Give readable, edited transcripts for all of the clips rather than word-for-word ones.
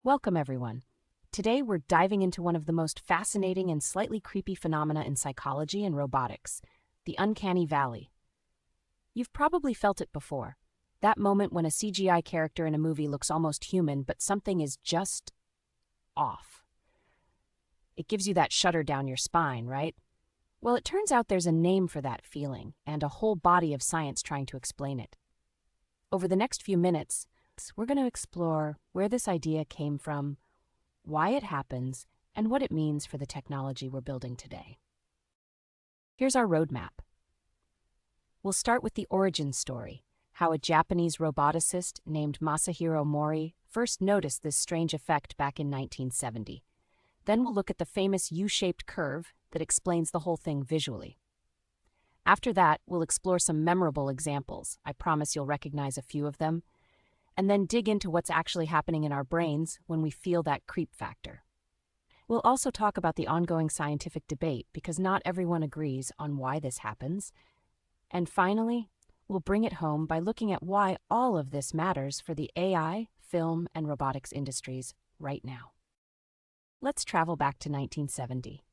Welcome, everyone. Today, we're diving into one of the most fascinating and slightly creepy phenomena in psychology and robotics, the Uncanny Valley. You've probably felt it before. That moment when a CGI character in a movie looks almost human, but something is just off. It gives you that shudder down your spine, right? Well, it turns out there's a name for that feeling, and a whole body of science trying to explain it. Over the next few minutes, we're going to explore where this idea came from, why it happens, and what it means for the technology we're building today. Here's our roadmap. We'll start with the origin story, how a Japanese roboticist named Masahiro Mori first noticed this strange effect back in 1970. Then we'll look at the famous U-shaped curve that explains the whole thing visually. After that, we'll explore some memorable examples. I promise you'll recognize a few of them. And then dig into what's actually happening in our brains when we feel that creep factor. We'll also talk about the ongoing scientific debate because not everyone agrees on why this happens. And finally, we'll bring it home by looking at why all of this matters for the AI, film, and robotics industries right now. Let's travel back to 1970.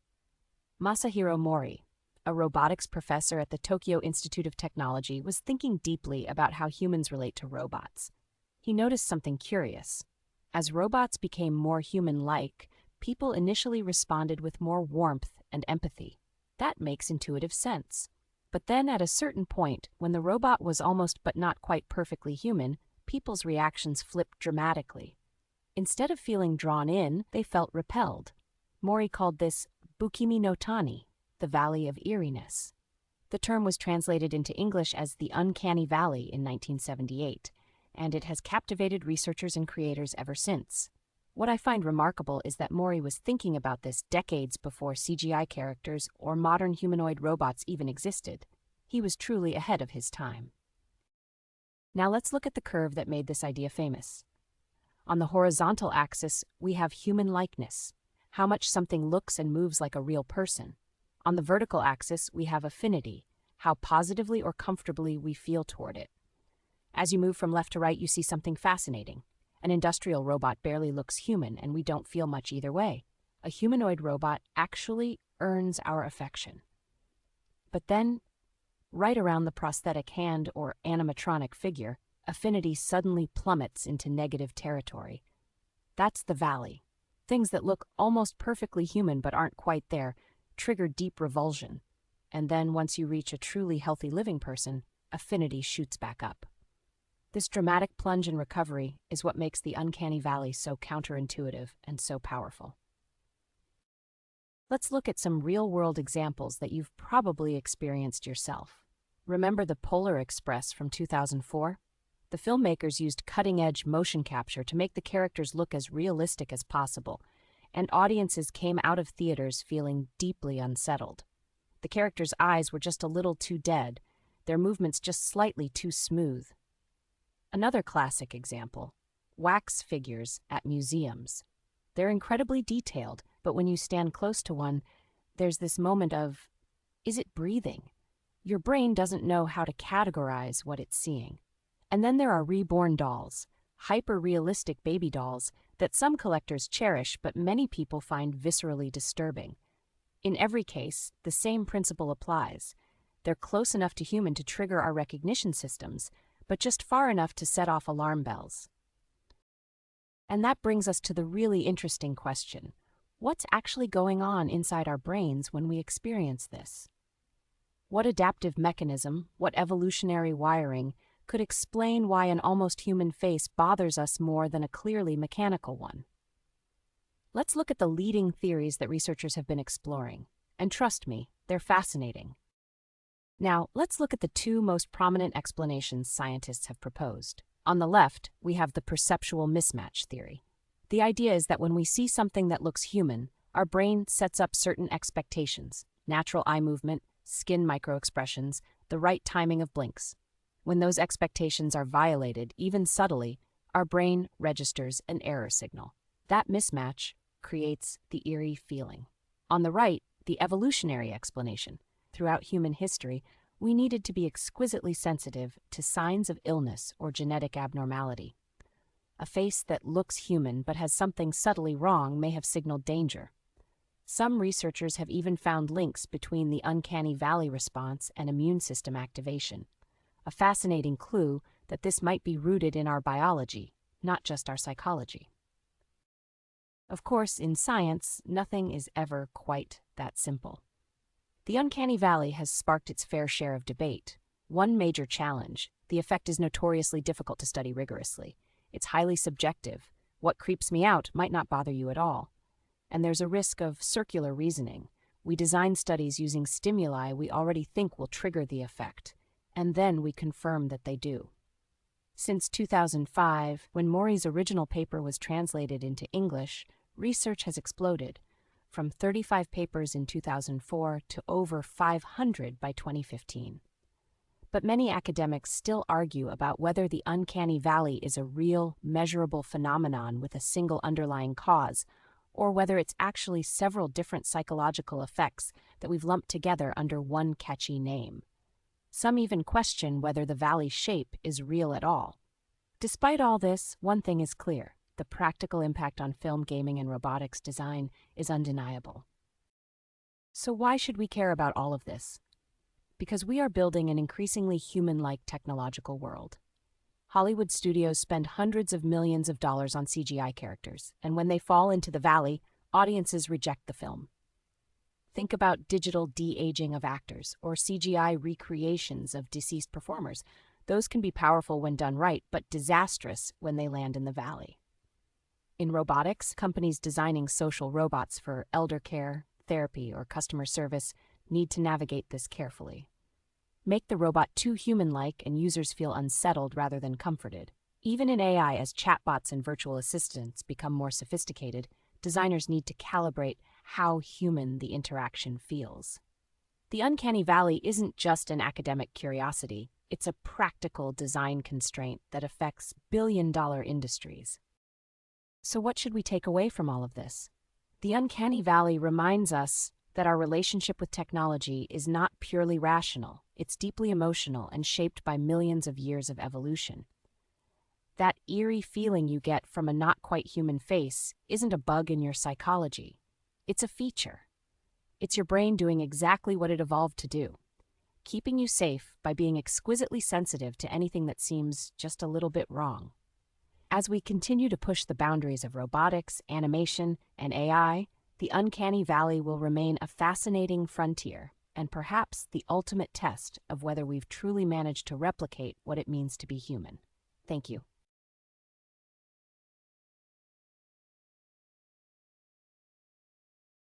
Masahiro Mori, a robotics professor at the Tokyo Institute of Technology, was thinking deeply about how humans relate to robots. He noticed something curious. As robots became more human-like, people initially responded with more warmth and empathy. That makes intuitive sense. But then at a certain point, when the robot was almost but not quite perfectly human, people's reactions flipped dramatically. Instead of feeling drawn in, they felt repelled. Mori called this Bukimi no Tani, the Valley of Eeriness. The term was translated into English as the Uncanny Valley in 1978. And it has captivated researchers and creators ever since. What I find remarkable is that Mori was thinking about this decades before CGI characters or modern humanoid robots even existed. He was truly ahead of his time. Now let's look at the curve that made this idea famous. On the horizontal axis, we have human likeness, how much something looks and moves like a real person. On the vertical axis, we have affinity, how positively or comfortably we feel toward it. As you move from left to right, you see something fascinating. An industrial robot barely looks human, and we don't feel much either way. A humanoid robot actually earns our affection. But then, right around the prosthetic hand or animatronic figure, affinity suddenly plummets into negative territory. That's the valley. Things that look almost perfectly human but aren't quite there trigger deep revulsion. And then once you reach a truly healthy living person, affinity shoots back up. This dramatic plunge in recovery is what makes the Uncanny Valley so counterintuitive and so powerful. Let's look at some real-world examples that you've probably experienced yourself. Remember the Polar Express from 2004? The filmmakers used cutting-edge motion capture to make the characters look as realistic as possible, and audiences came out of theaters feeling deeply unsettled. The characters' eyes were just a little too dead, their movements just slightly too smooth. Another classic example, wax figures at museums. They're incredibly detailed, but when you stand close to one, there's this moment of, is it breathing? Your brain doesn't know how to categorize what it's seeing. And then there are reborn dolls, hyper-realistic baby dolls that some collectors cherish but many people find viscerally disturbing. In every case, the same principle applies. They're close enough to human to trigger our recognition systems, but just far enough to set off alarm bells. And that brings us to the really interesting question. What's actually going on inside our brains when we experience this? What adaptive mechanism, what evolutionary wiring, could explain why an almost human face bothers us more than a clearly mechanical one? Let's look at the leading theories that researchers have been exploring. And trust me, they're fascinating. Now, let's look at the two most prominent explanations scientists have proposed. On the left, we have the perceptual mismatch theory. The idea is that when we see something that looks human, our brain sets up certain expectations: natural eye movement, skin microexpressions, the right timing of blinks. When those expectations are violated, even subtly, our brain registers an error signal. That mismatch creates the eerie feeling. On the right, the evolutionary explanation. Throughout human history, we needed to be exquisitely sensitive to signs of illness or genetic abnormality. A face that looks human but has something subtly wrong may have signaled danger. Some researchers have even found links between the Uncanny Valley response and immune system activation, a fascinating clue that this might be rooted in our biology, not just our psychology. Of course, in science, nothing is ever quite that simple. The Uncanny Valley has sparked its fair share of debate. One major challenge: the effect is notoriously difficult to study rigorously. It's highly subjective. What creeps me out might not bother you at all. And there's a risk of circular reasoning. We design studies using stimuli we already think will trigger the effect, and then we confirm that they do. Since 2005, when Mori's original paper was translated into English, research has exploded, from 35 papers in 2004 to over 500 by 2015. But many academics still argue about whether the Uncanny Valley is a real, measurable phenomenon with a single underlying cause, or whether it's actually several different psychological effects that we've lumped together under one catchy name. Some even question whether the valley shape is real at all. Despite all this, one thing is clear: the practical impact on film, gaming, and robotics design is undeniable. So why should we care about all of this? Because we are building an increasingly human-like technological world. Hollywood studios spend hundreds of millions of dollars on CGI characters, and when they fall into the valley, audiences reject the film. Think about digital de-aging of actors or CGI recreations of deceased performers. Those can be powerful when done right, but disastrous when they land in the valley. In robotics, companies designing social robots for elder care, therapy, or customer service need to navigate this carefully. Make the robot too human-like and users feel unsettled rather than comforted. Even in AI, as chatbots and virtual assistants become more sophisticated, designers need to calibrate how human the interaction feels. The Uncanny Valley isn't just an academic curiosity, it's a practical design constraint that affects billion-dollar industries. So what should we take away from all of this? The Uncanny Valley reminds us that our relationship with technology is not purely rational. It's deeply emotional and shaped by millions of years of evolution. That eerie feeling you get from a not-quite-human face isn't a bug in your psychology. It's a feature. It's your brain doing exactly what it evolved to do, keeping you safe by being exquisitely sensitive to anything that seems just a little bit wrong. As we continue to push the boundaries of robotics, animation, and AI, the Uncanny Valley will remain a fascinating frontier and perhaps the ultimate test of whether we've truly managed to replicate what it means to be human. Thank you.